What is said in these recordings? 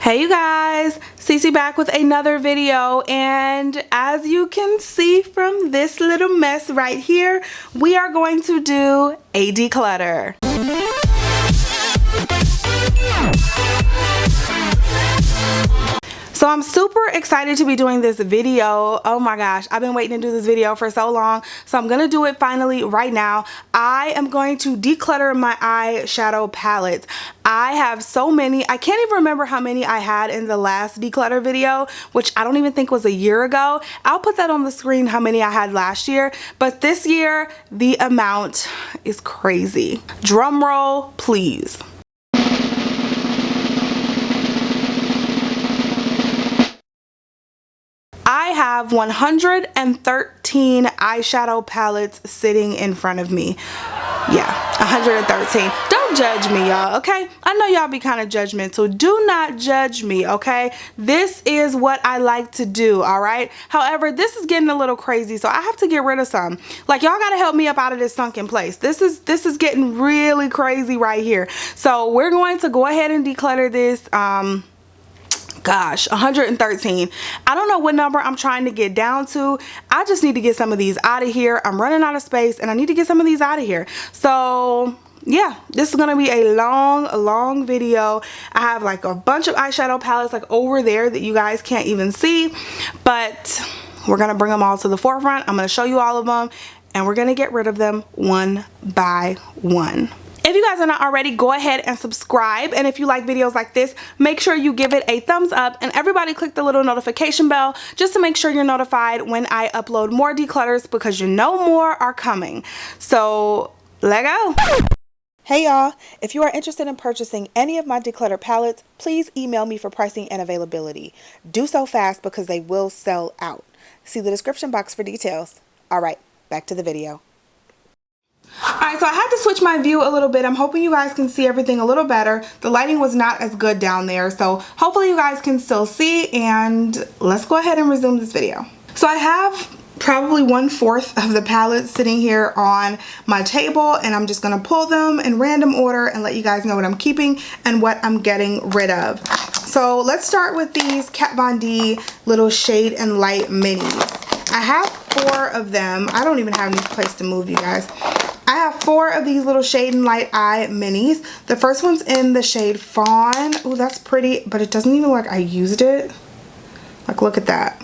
Hey you guys, Cece back with another video, and as you can see from this little mess right here, we are going to do a declutter. So I'm super excited to be doing this video. Oh my gosh, I've been waiting to do this video for so long. So I'm gonna do it finally right now. I am going to declutter my eyeshadow palettes. I have so many. I can't even remember how many I had in the last declutter video, which I don't even think was a year ago. I'll put that on the screen how many I had last year. But this year, the amount is crazy. Drum roll, please. I have 113 eyeshadow palettes sitting in front of me. Yeah, 113. Don't judge me, y'all, okay? I know y'all be kind of judgmental. Do not judge me, okay? This is what I like to do, all right? However, this is getting a little crazy, so I have to get rid of some. Like, y'all gotta help me up out of this sunken place. This is getting really crazy right here. So we're going to go ahead and declutter this. Gosh, 113. I don't know what number I'm trying to get down to. I just need to get some of these out of here. I'm running out of space and I need to get some of these out of here. So yeah, this is gonna be a long video. I have like a bunch of eyeshadow palettes like over there that you guys can't even see, but we're gonna bring them all to the forefront. I'm gonna show you all of them and we're gonna get rid of them one by one. If you guys are not already, go ahead and subscribe, and if you like videos like this, make sure you give it a thumbs up, and everybody click the little notification bell just to make sure you're notified when I upload more declutters, because you know more are coming. So let go. Hey y'all, if you are interested in purchasing any of my declutter palettes, please email me for pricing and availability. Do so fast because they will sell out. See the description box for details. Alright, back to the video. Alright, so I had to switch my view a little bit. I'm hoping you guys can see everything a little better. The lighting was not as good down there, so hopefully you guys can still see, and let's go ahead and resume this video. So I have probably 1/4 of the palettes sitting here on my table, and I'm just going to pull them in random order and let you guys know what I'm keeping and what I'm getting rid of. So let's start with these Kat Von D little shade and light minis. I have 4 of them. I don't even have any place to move, you guys. I have 4 of these little shade and light eye minis. The first one's in the shade Fawn. Oh, that's pretty, but it doesn't even look like I used it. Like, look at that.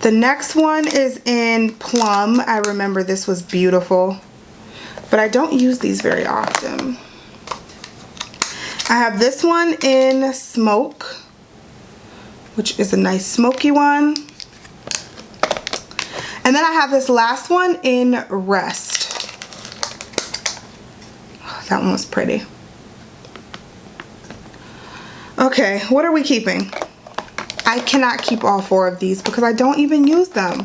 The next one is in Plum. I remember this was beautiful, but I don't use these very often. I have this one in Smoke, which is a nice smoky one. And then I have this last one in Rest. That one was pretty. Okay, what are we keeping? I cannot keep all 4 of these because I don't even use them.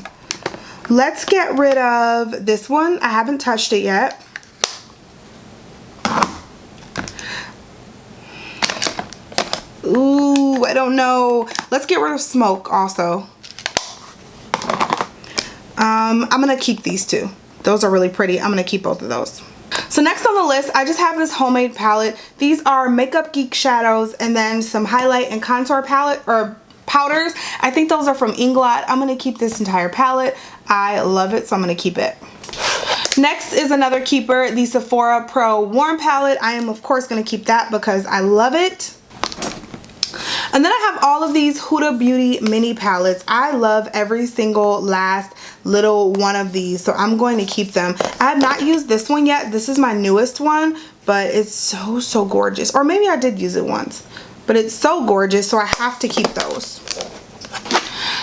Let's get rid of this one. I haven't touched it yet. Ooh, I don't know. Let's get rid of Smoke also. I'm gonna keep these 2. Those are really pretty. I'm gonna keep both of those. So next on the list, I just have this homemade palette. These are Makeup Geek shadows and then some highlight and contour palette or powders. I think those are from Inglot. I'm gonna keep this entire palette. I love it, so I'm gonna keep it. Next is another keeper, the Sephora Pro Warm Palette. I am of course gonna keep that because I love it. And then I have all of these Huda Beauty mini palettes. I love every single last little one of these, so I'm going to keep them. I have not used this one yet. This is my newest one, but it's so gorgeous. Or maybe I did use it once, but it's so gorgeous, so I have to keep those.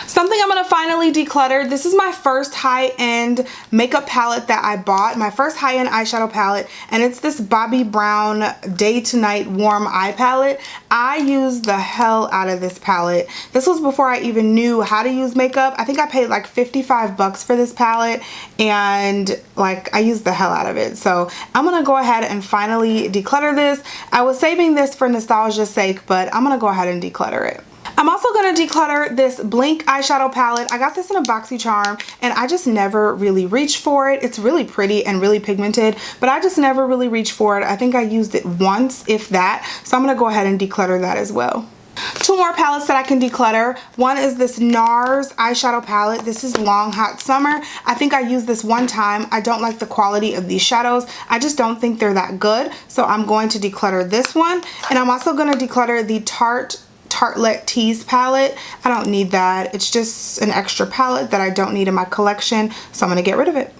Something I'm going to finally declutter. This is my first high-end makeup palette that I bought. My first high-end eyeshadow palette. And it's this Bobbi Brown Day to Night Warm Eye Palette. I used the hell out of this palette. This was before I even knew how to use makeup. I think I paid like 55 bucks for this palette. And like I used the hell out of it. So I'm going to go ahead and finally declutter this. I was saving this for nostalgia's sake, but I'm going to go ahead and declutter it. I'm also going to declutter this Blink eyeshadow palette. I got this in a BoxyCharm and I just never really reached for it. It's really pretty and really pigmented, but I just never really reached for it. I think I used it once, if that. So I'm going to go ahead and declutter that as well. two more palettes that I can declutter. One is this NARS eyeshadow palette. This is Long Hot Summer. I think I used this one time. I don't like the quality of these shadows. I just don't think they're that good. So I'm going to declutter this one. And I'm also going to declutter the Tartelette Tease palette. I don't need that. It's just an extra palette that I don't need in my collection. So I'm going to get rid of it.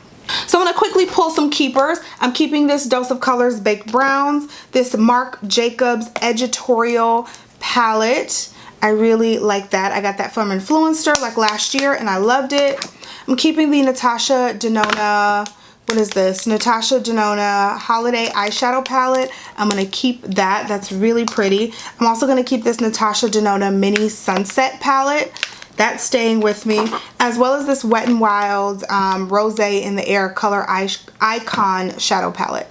So I'm going to quickly pull some keepers. I'm keeping this Dose of Colors Baked Browns, this Marc Jacobs Editorial palette. I really like that. I got that from Influencer like last year and I loved it. I'm keeping the Natasha Denona, what is this? Natasha Denona Holiday Eyeshadow Palette. I'm going to keep that. That's really pretty. I'm also going to keep this Natasha Denona Mini Sunset Palette. That's staying with me, as well as this Wet n Wild Rose in the Air Color Icon Shadow Palette.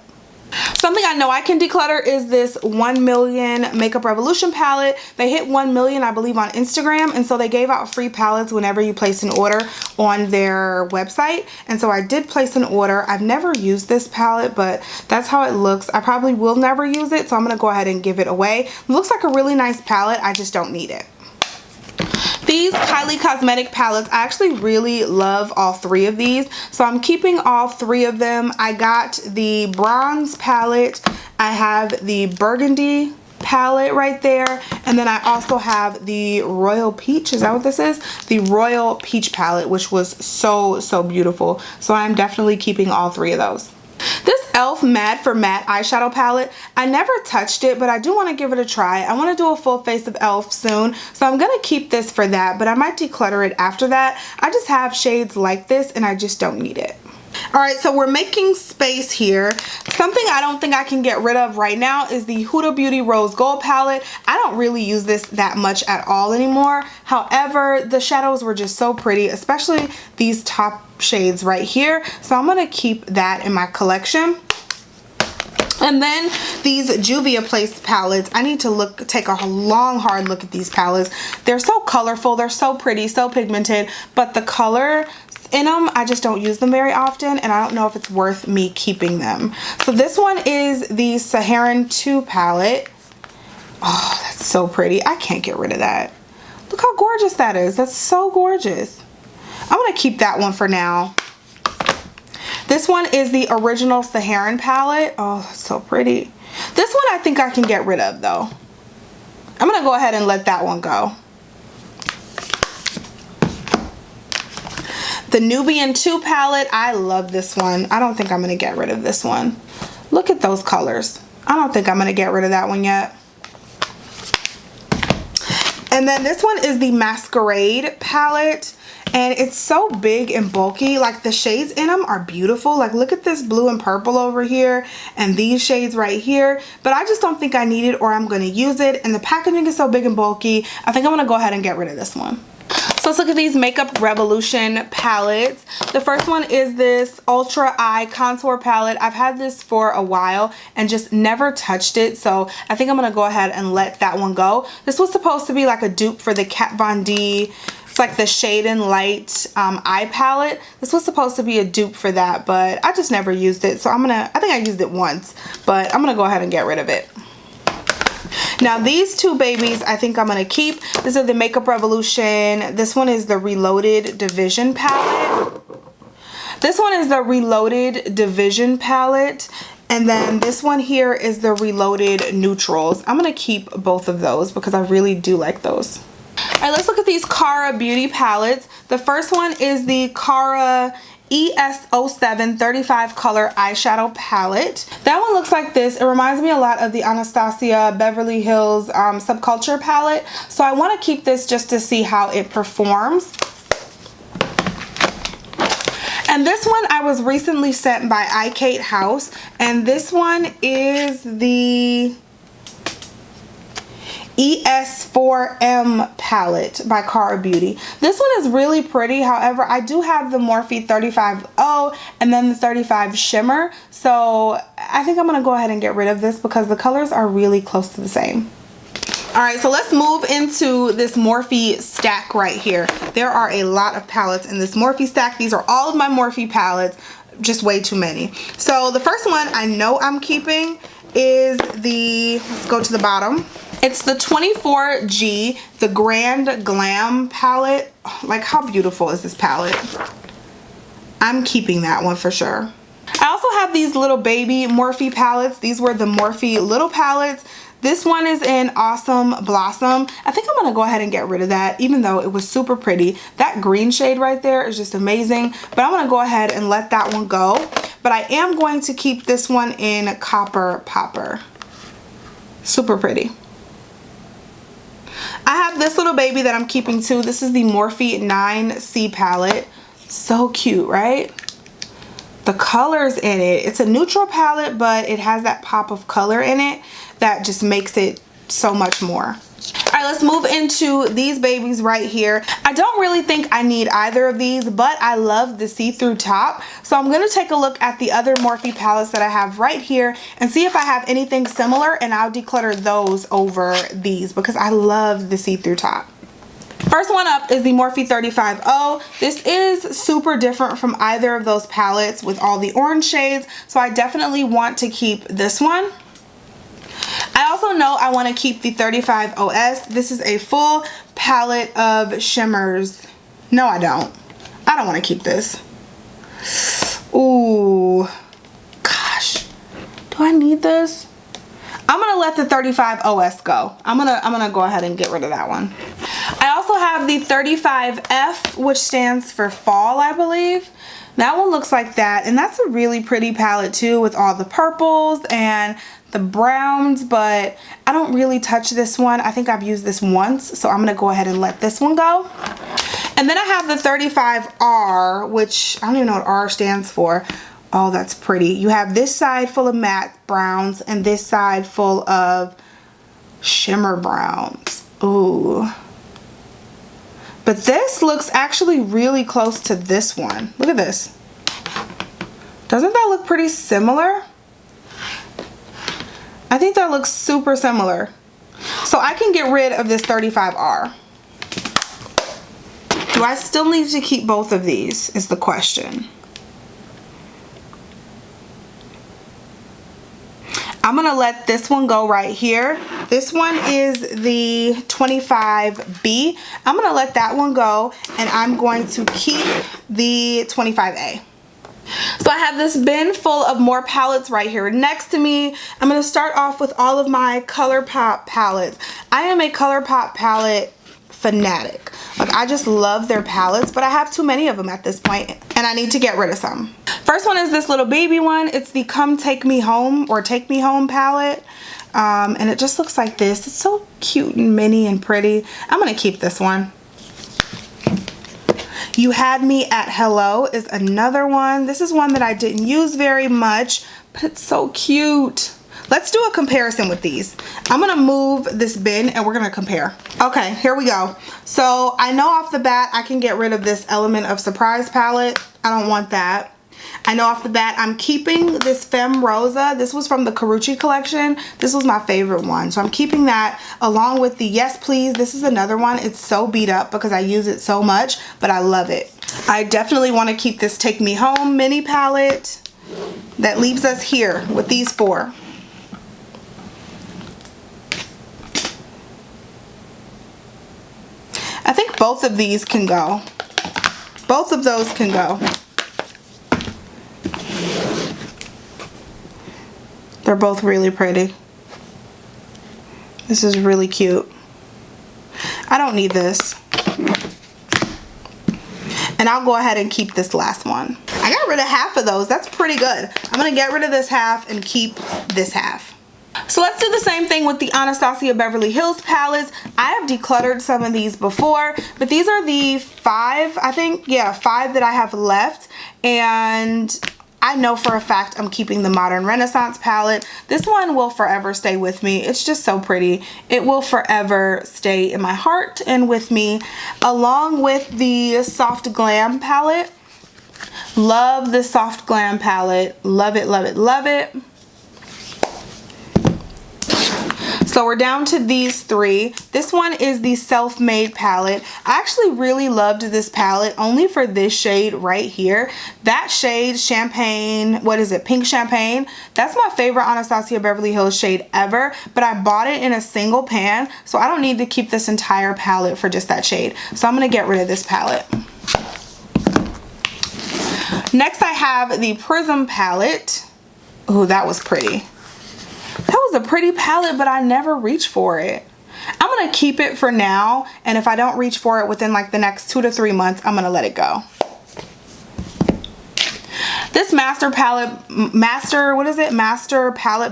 Something I know I can declutter is this 1 Million Makeup Revolution palette. They hit 1 million, I believe, on Instagram, and so they gave out free palettes whenever you place an order on their website. And so I did place an order. I've never used this palette, but that's how it looks. I probably will never use it, so I'm going to go ahead and give it away. It looks like a really nice palette. I just don't need it. These Kylie Cosmetic palettes, I actually really love all three of these. So I'm keeping all three of them. I got the bronze palette. I have the burgundy palette right there. And then I also have the Royal Peach. Is that what this is? The Royal Peach palette, which was so beautiful. So I'm definitely keeping all three of those. This e.l.f. Mad for Matte eyeshadow palette, I never touched it, but I do want to give it a try. I want to do a full face of e.l.f. soon, so I'm going to keep this for that, but I might declutter it after that. I just have shades like this and I just don't need it. Alright, so we're making space here. Something I don't think I can get rid of right now is the Huda Beauty Rose Gold palette. I don't really use this that much at all anymore. However, the shadows were just so pretty, especially these top shades right here. So I'm going to keep that in my collection. And then these Juvia Place palettes, I need to take a long, hard look at these palettes. They're so colorful, they're so pretty, so pigmented, but the color in them, I just don't use them very often, and I don't know if it's worth me keeping them. So this one is the Saharan 2 palette. Oh, that's so pretty. I can't get rid of that. Look how gorgeous that is. That's so gorgeous. I'm going to keep that one for now. This one is the original Saharan palette. Oh, that's so pretty. This one I think I can get rid of though. I'm going to go ahead and let that one go. The Nubian 2 palette, I love this one. I don't think I'm going to get rid of this one. Look at those colors. I don't think I'm going to get rid of that one yet. And then this one is the Masquerade palette. And it's so big and bulky. Like the shades in them are beautiful. Like look at this blue and purple over here and these shades right here. But I just don't think I need it or I'm going to use it. And the packaging is so big and bulky. I think I'm going to go ahead and get rid of this one. So let's look at these Makeup Revolution palettes. The first one is this Ultra Eye Contour palette. I've had this for a while and just never touched it. So I think I'm going to go ahead and let that one go. This was supposed to be like a dupe for the Kat Von D. It's like the Shade and Light eye palette. This was supposed to be a dupe for that, but I just never used it. So I think I used it once, but I'm going to go ahead and get rid of it. Now these two babies I think I'm going to keep. This is the Makeup Revolution. This one is the Reloaded Division palette. This one is the Reloaded Division palette. And then this one here is the Reloaded Neutrals. I'm going to keep both of those because I really do like those. Alright, let's look at these Cara Beauty palettes. The first one is the Cara ES07 35 color eyeshadow palette. That one looks like this. It reminds me a lot of the Anastasia Beverly Hills Subculture palette. So I want to keep this just to see how it performs. And this one I was recently sent by iKate House. And this one is the ES4M palette by Cara Beauty. This one is really pretty. However, I do have the Morphe 35O and then the 35 Shimmer. So I think I'm going to go ahead and get rid of this because the colors are really close to the same. Alright, so let's move into this Morphe stack right here. There are a lot of palettes in this Morphe stack. These are all of my Morphe palettes. Just way too many. So the first one I know I'm keeping is the, let's go to the bottom. It's the 24G, the Grand Glam palette. Like, how beautiful is this palette? I'm keeping that one for sure. I also have these little baby Morphe palettes. These were the Morphe little palettes. This one is in Awesome Blossom. I think I'm gonna go ahead and get rid of that, even though it was super pretty. That green shade right there is just amazing, but I'm gonna go ahead and let that one go. But I am going to keep this one in Copper Popper. Super pretty. I have this little baby that I'm keeping too. This is the Morphe 9C palette. So cute, right? The colors in it, it's a neutral palette, but it has that pop of color in it that just makes it so much more. All right, let's move into these babies right here. I don't really think I need either of these, but I love the see-through top. So I'm gonna take a look at the other Morphe palettes that I have right here and see if I have anything similar, and I'll declutter those over these because I love the see-through top. First one up is the Morphe 35O. This is super different from either of those palettes with all the orange shades, so I definitely want to keep this one. I also know I want to keep the 35OS. This is a full palette of shimmers. No, I don't. I don't want to keep this. Ooh, gosh, do I need this? I'm gonna let the 35OS go. I'm gonna go ahead and get rid of that one. I also have the 35F, which stands for fall, I believe. That one looks like that, and that's a really pretty palette too, with all the purples and the browns, but I don't really touch this one. I think I've used this once, so I'm gonna go ahead and let this one go. And then I have the 35R, which I don't even know what R stands for. Oh, that's pretty. You have this side full of matte browns and this side full of shimmer browns. Ooh. But this looks actually really close to this one. Look at this. Doesn't that look pretty similar? I think that looks super similar. So I can get rid of this 35R. Do I still need to keep both of these is the question. I'm gonna let this one go right here. This one is the 25B. I'm gonna let that one go, and I'm going to keep the 25A. So I have this bin full of more palettes right here next to me. I'm gonna start off with all of my ColourPop palettes. I am a ColourPop palette fanatic. Like, I just love their palettes, but I have too many of them at this point, and I need to get rid of some. First one is this little baby one. It's the Come Take Me Home or Take Me Home palette, and it just looks like this. It's so cute and mini and pretty. I'm gonna keep this one. You Had Me at Hello is another one. This is one that I didn't use very much, but it's so cute. Let's do a comparison with these. I'm gonna move this bin and we're gonna compare. Okay, here we go. So I know off the bat I can get rid of this Element of Surprise palette. I don't want that. I know off the bat I'm keeping this Femme Rosa. This was from the Carucci collection. This was my favorite one. So I'm keeping that along with the Yes Please. This is another one. It's so beat up because I use it so much, but I love it. I definitely want to keep this Take Me Home mini palette. That leaves us here with these four. I think both of these can go. Both of those can go. They're both really pretty. This is really cute. I don't need this. And I'll go ahead and keep this last one. I got rid of half of those. That's pretty good. I'm gonna get rid of this half and keep this half. So let's do the same thing with the Anastasia Beverly Hills palettes. I have decluttered some of these before, but these are the 5, I think, yeah, 5 that I have left. And I know for a fact I'm keeping the Modern Renaissance palette. This one will forever stay with me. It's just so pretty. It will forever stay in my heart and with me, along with the Soft Glam palette. Love the Soft Glam palette. Love it, love it, love it. So we're down to these three. This one is the Self-Made palette. I actually really loved this palette only for this shade right here. That shade, Champagne, what is it? Pink Champagne. That's my favorite Anastasia Beverly Hills shade ever, but I bought it in a single pan, so I don't need to keep this entire palette for just that shade. So I'm gonna get rid of this palette. Next I have the Prism palette. Oh, that was pretty. That was a pretty palette, but I never reached for it. I'm gonna keep it for now, and if I don't reach for it within like the next 2 to 3 months, I'm gonna let it go. This Master Palette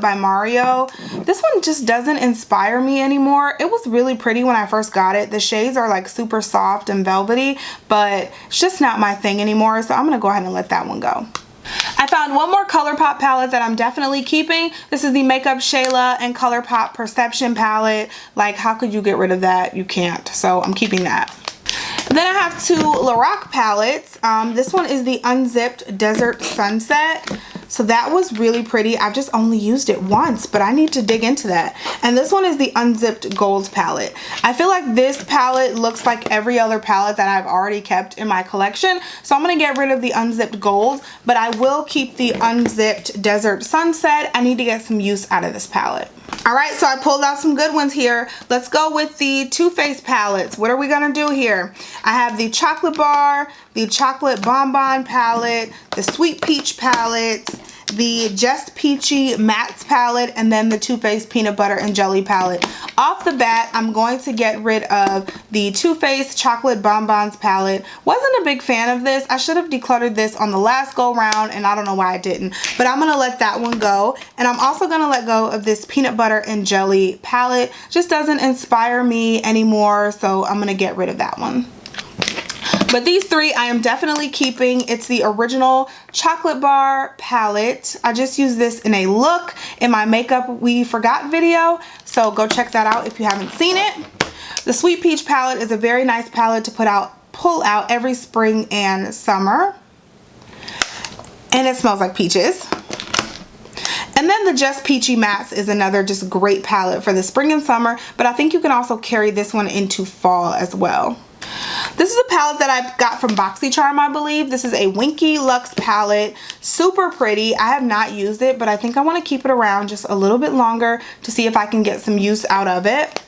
by Mario. This one just doesn't inspire me anymore. It was really pretty when I first got it. The shades are like super soft and velvety, but it's just not my thing anymore, so I'm gonna go ahead and let that one go. I found one more ColourPop palette that I'm definitely keeping. This is the Makeup Shayla and ColourPop Perception palette. Like, how could you get rid of that? You can't. So I'm keeping that. Then I have two Lorac palettes. This one is the Unzipped Desert Sunset. So that was really pretty. I've just only used it once, but I need to dig into that. And this one is the Unzipped Gold palette. I feel like this palette looks like every other palette that I've already kept in my collection. So I'm going to get rid of the Unzipped Gold, but I will keep the Unzipped Desert Sunset. I need to get some use out of this palette. Alright, so I pulled out some good ones here. Let's go with the Too Faced palettes. What are we going to do here? I have the Chocolate Bar, the Chocolate Bonbon palette, the Sweet Peach palette, the Just Peachy Mattes palette, and then the Too Faced Peanut Butter and Jelly palette. Off the bat, I'm going to get rid of the Too Faced Chocolate Bonbons palette. Wasn't a big fan of this. I should have decluttered this on the last go round, and I don't know why I didn't. But I'm going to let that one go. And I'm also going to let go of this Peanut Butter and Jelly palette. Just doesn't inspire me anymore, so I'm going to get rid of that one. But these three I am definitely keeping. It's the original Chocolate Bar palette. I just used this in a look in my Makeup We Forgot video, so go check that out if you haven't seen it. The Sweet Peach palette is a very nice palette to pull out every spring and summer. And it smells like peaches. And then the Just Peachy Mattes is another just great palette for the spring and summer, but I think you can also carry this one into fall as well. This is a palette that I got from BoxyCharm, I believe. This is a Winky Luxe palette. Super pretty. I have not used it, but I think I want to keep it around just a little bit longer to see if I can get some use out of it.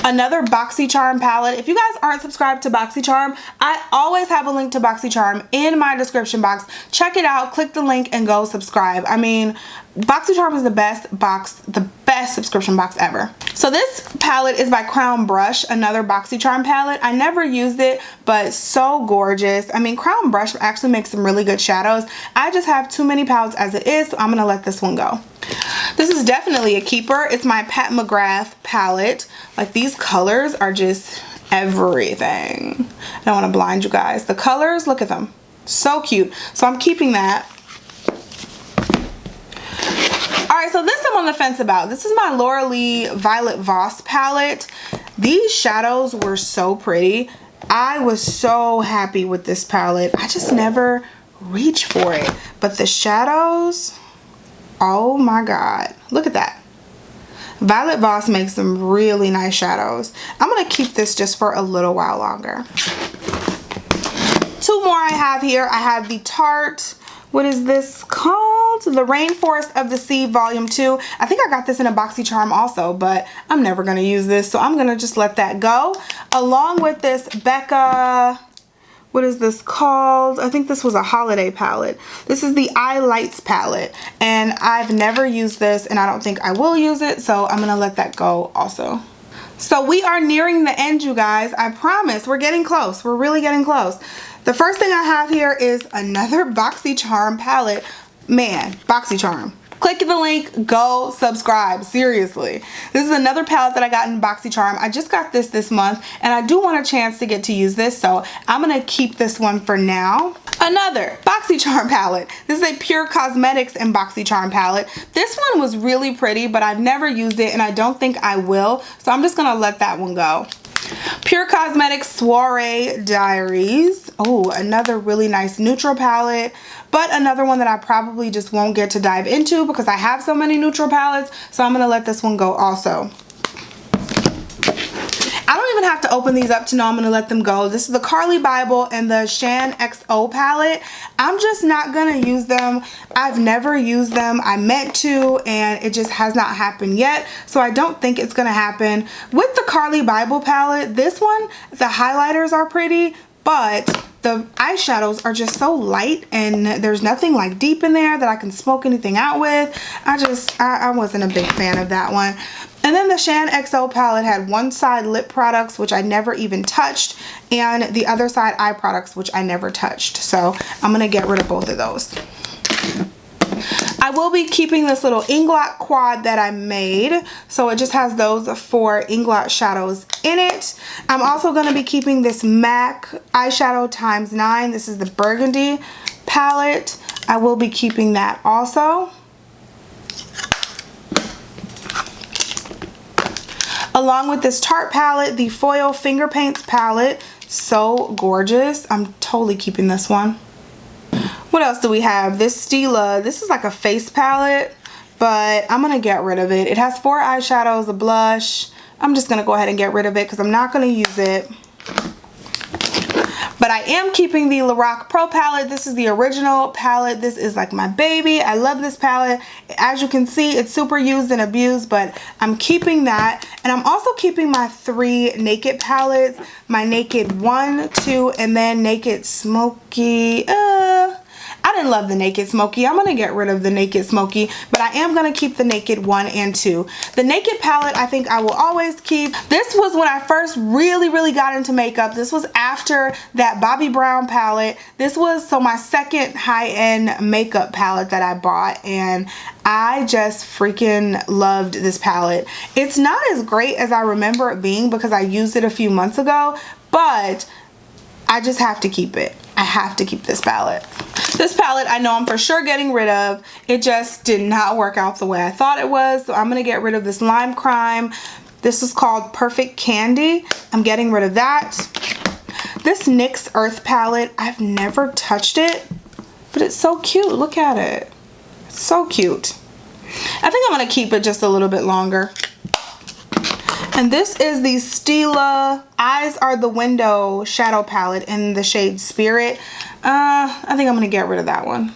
Another BoxyCharm palette. If you guys aren't subscribed to BoxyCharm, I always have a link to BoxyCharm in my description box. Check it out, click the link, and go subscribe. I mean, BoxyCharm is the best subscription box ever. So this palette is by Crown Brush, another BoxyCharm palette. I never used it, but so gorgeous. I mean, Crown Brush actually makes some really good shadows. I just have too many palettes as it is, so I'm gonna let this one go. This is definitely a keeper. It's my Pat McGrath palette. Like, these colors are just everything. I don't want to blind you guys. The colors, look at them. So cute. So I'm keeping that. Alright, so this I'm on the fence about. This is my Laura Lee Violet Voss palette. These shadows were so pretty. I was so happy with this palette. I just never reached for it. But the shadows, oh my god. Look at that. Violet Voss makes some really nice shadows. I'm going to keep this just for a little while longer. Two more I have here. I have the Tarte, what is this called? The Rainforest of the Sea Volume 2. I think I got this in a BoxyCharm also, but I'm never going to use this, so I'm going to just let that go. Along with this Becca, what is this called? I think this was a holiday palette. This is the Eye Lights palette, and I've never used this, and I don't think I will use it, so I'm going to let that go also. So we are nearing the end, you guys. I promise. We're getting close. We're really getting close. The first thing I have here is another BoxyCharm palette. Man, BoxyCharm. Click the link, go subscribe, seriously. This is another palette that I got in BoxyCharm. I just got this month, and I do want a chance to get to use this, so I'm gonna keep this one for now. Another BoxyCharm palette. This is a Pure Cosmetics and BoxyCharm palette. This one was really pretty, but I've never used it, and I don't think I will, so I'm just gonna let that one go. Pure Cosmetics Soiree Diaries. Oh, another really nice neutral palette, but another one that I probably just won't get to dive into because I have so many neutral palettes, so I'm going to let this one go also. even have to open these up to know I'm gonna let them go. This is the Carly Bible and the Shan XO palette. I'm just not gonna use them. I've never used them. I meant to, and it just has not happened yet, so I don't think it's gonna happen. With the Carly Bible palette, this one, the highlighters are pretty, but the eyeshadows are just so light, and there's nothing like deep in there that I can smoke anything out with. I wasn't a big fan of that one. And then the Shan XO palette had one side lip products, which I never even touched, and the other side eye products, which I never touched. So I'm gonna get rid of both of those. I will be keeping this little Inglot quad that I made. So it just has those 4 Inglot shadows in it. I'm also going to be keeping this MAC eyeshadow ×9. This is the Burgundy palette. I will be keeping that also. Along with this Tarte palette, the Foil Finger Paints palette. So gorgeous. I'm totally keeping this one. What else do we have? This Stila, this is like a face palette, but I'm going to get rid of it. It has 4 eyeshadows, a blush. I'm just going to go ahead and get rid of it because I'm not going to use it. But I am keeping the Lorac Pro Palette. This is the original palette. This is like my baby. I love this palette. As you can see, it's super used and abused, but I'm keeping that. And I'm also keeping my 3 Naked palettes. My Naked 1, 2, and then Naked Smoky. I didn't love the Naked Smoky. I'm going to get rid of the Naked Smoky, but I am going to keep the Naked 1 and 2. The Naked palette, I think I will always keep. This was when I first really got into makeup. This was after that Bobbi Brown palette. This was my second high-end makeup palette that I bought, and I just freaking loved this palette. It's not as great as I remember it being because I used it a few months ago, but I just have to keep it. I have to keep this palette. This palette I know I'm for sure getting rid of. It just did not work out the way I thought it was. So I'm going to get rid of this Lime Crime. This is called Perfect Candy. I'm getting rid of that. This Nyx Earth palette, I've never touched it, but it's so cute. Look at it. It's so cute. I think I'm going to keep it just a little bit longer. And this is the Stila Eyes Are the Window shadow palette in the shade Spirit. I think I'm going to get rid of that one.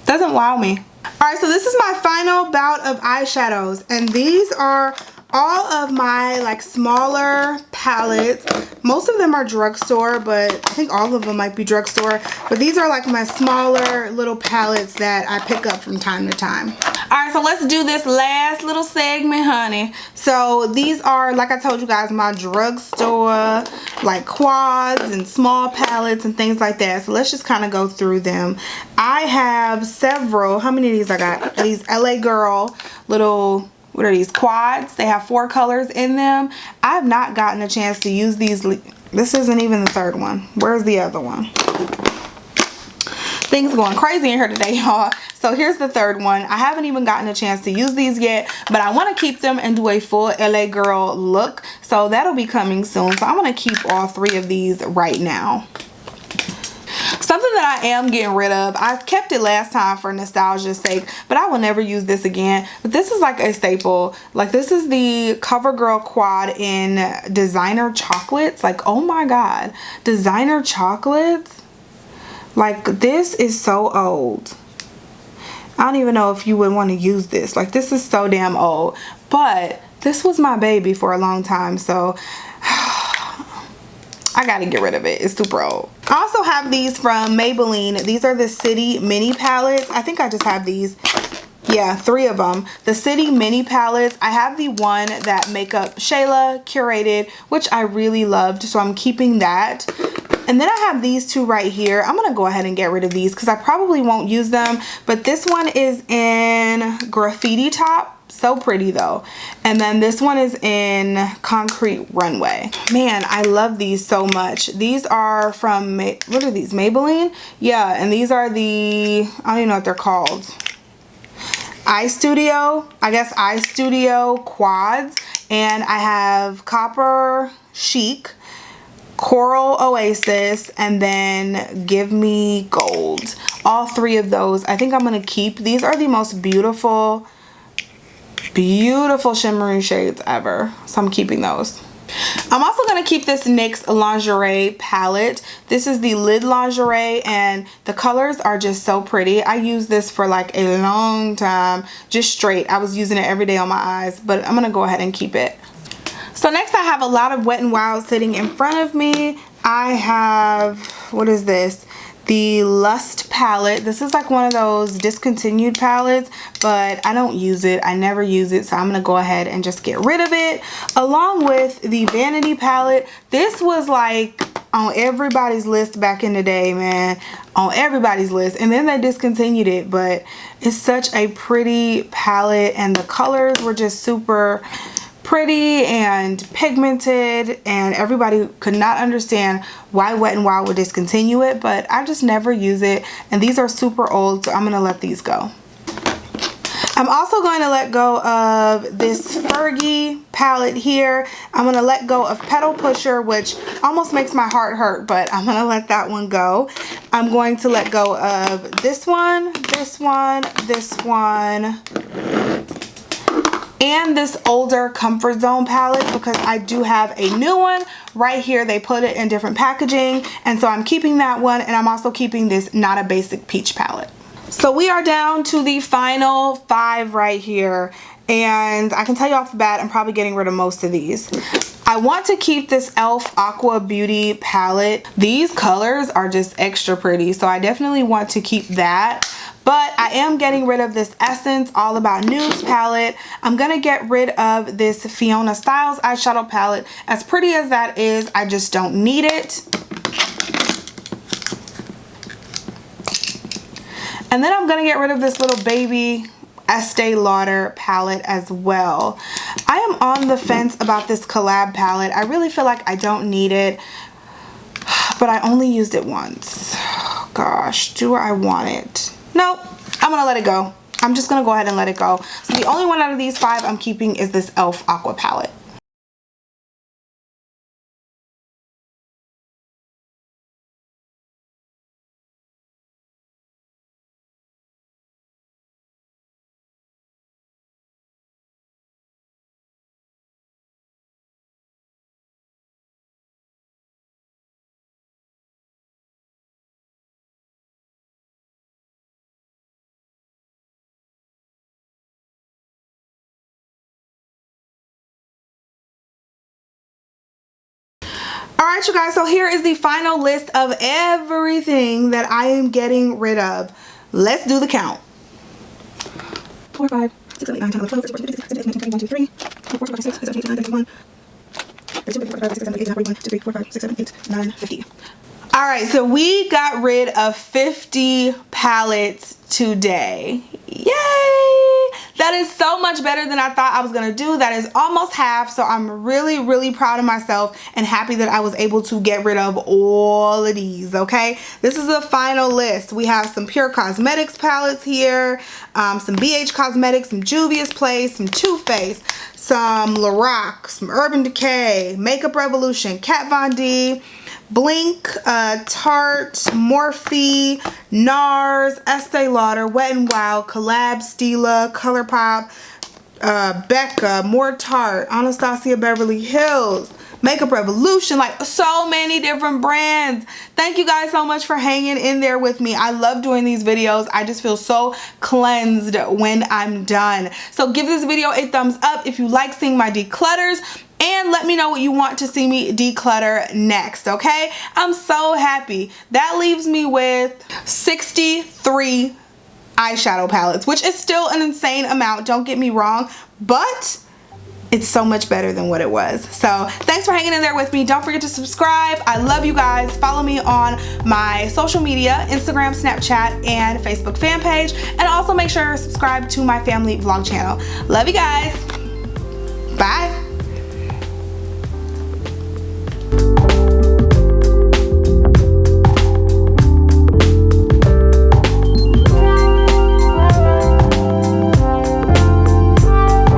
Doesn't wow me. Alright, so this is my final bout of eyeshadows. And these are all of my like smaller palettes. Most of them are drugstore, but I think all of them might be drugstore. But these are like my smaller little palettes that I pick up from time to time. Alright, so let's do this last little segment, honey. So these are, like I told you guys, my drugstore like quads and small palettes and things like that. So let's just kind of go through them. I have several. How many of these I got? These LA Girl little, what are these, quads? They have 4 colors in them. I have not gotten a chance to use these. This isn't even the third one. Where's the other one? Things going crazy in here today, y'all. So here's the third one. I haven't even gotten a chance to use these yet, but I want to keep them and do a full LA Girl look. So that'll be coming soon. So I'm going to keep all 3 of these right now. Something that I am getting rid of, I kept it last time for nostalgia's sake, but I will never use this again. But this is like a staple. Like, this is the CoverGirl quad in Designer Chocolates. Like, oh my god, Designer Chocolates. Like, this is so old. I don't even know if you would want to use this. Like, this is so damn old. But this was my baby for a long time, so I gotta get rid of it. It's super old. I also have these from Maybelline. These are the City Mini palettes. I think I just have these. Yeah, 3 of them. The City Mini palettes. I have the one that Makeup Shayla curated, which I really loved, so I'm keeping that. And then I have these 2 right here. I'm gonna go ahead and get rid of these because I probably won't use them. But this one is in Graffiti Top. So pretty though. And then this one is in Concrete Runway. Man, I love these so much. These are from, what are these, Maybelline? Yeah, and these are the, I don't even know what they're called. iStudio, I guess iStudio quads. And I have Copper Chic, Coral Oasis, and then Give Me Gold. All 3 of those I think I'm going to keep. These are the most beautiful beautiful shimmery shades ever. So I'm keeping those. I'm also going to keep this NYX Lingerie Palette. This is the Lid Lingerie, and the colors are just so pretty. I used this for like a long time, just straight. I was using it every day on my eyes, but I'm going to go ahead and keep it. So next I have a lot of Wet n Wild sitting in front of me. I have, what is this? The Lust palette. This is like one of those discontinued palettes, but I don't use it. I never use it, so I'm gonna go ahead and just get rid of it. Along with the Vanity palette. This was like on everybody's list back in the day, man. On everybody's list, and then they discontinued it, but it's such a pretty palette, and the colors were just super pretty and pigmented, and everybody could not understand why Wet n Wild would discontinue it, but I just never use it, and these are super old, so I'm gonna let these go. I'm also going to let go of this Fergie palette here. I'm going to let go of Petal Pusher, which almost makes my heart hurt, but I'm going to let that one go. I'm going to let go of this one, this one, this one, and this older Comfort Zone palette, because I do have a new one right here. They put it in different packaging, and so I'm keeping that one, and I'm also keeping this Not a Basic Peach palette. So we are down to the final 5 right here, and I can tell you off the bat, I'm probably getting rid of most of these. I want to keep this e.l.f. Aqua Beauty palette. These colors are just extra pretty, so I definitely want to keep that. But I am getting rid of this Essence All About Nudes palette. I'm going to get rid of this Fiona Styles eyeshadow palette. As pretty as that is, I just don't need it. And then I'm going to get rid of this little baby Estee Lauder palette as well. I am on the fence about this collab palette. I really feel like I don't need it, but I only used it once. Gosh, do I want it? Nope, I'm gonna let it go. I'm just gonna go ahead and let it go. So the only one out of these 5 I'm keeping is this e.l.f. Aqua palette. Alright you guys, so here is the final list of everything that I am getting rid of. Let's do the count. 4, 5, 6, 7, 8, 9, 10, 11, 12, 13, 14, 15, 16, 17, 18, 19, 20, 21, 22, 23, 24, 25, 26, 27, 28, 29, 30, 31, 32, 34, 35, 36, 37, 38, 39, 40, 41, 42, 43, 44, 45, 46, 47, 48, 49, 50. Alright, so we got rid of 50 palettes today. Yay! That is so much better than I thought I was gonna do. That is almost half, so I'm really, really proud of myself and happy that I was able to get rid of all of these, okay? This is the final list. We have some Pure Cosmetics palettes here, some BH Cosmetics, some Juvia's Place, some Too Faced, some Lorac, some Urban Decay, Makeup Revolution, Kat Von D, Blink, Tarte, Morphe, NARS, Estee Lauder, Wet n Wild, Collab, Stila, ColourPop, Becca, More Tarte, Anastasia Beverly Hills, Makeup Revolution, like so many different brands. Thank you guys so much for hanging in there with me. I love doing these videos. I just feel so cleansed when I'm done. So give this video a thumbs up if you like seeing my declutters, and let me know what you want to see me declutter next, okay? I'm so happy. That leaves me with 63 eyeshadow palettes, which is still an insane amount, don't get me wrong, but it's so much better than what it was. So thanks for hanging in there with me. Don't forget to subscribe. I love you guys. Follow me on my social media, Instagram, Snapchat, and Facebook fan page. And also make sure to subscribe to my family vlog channel. Love you guys.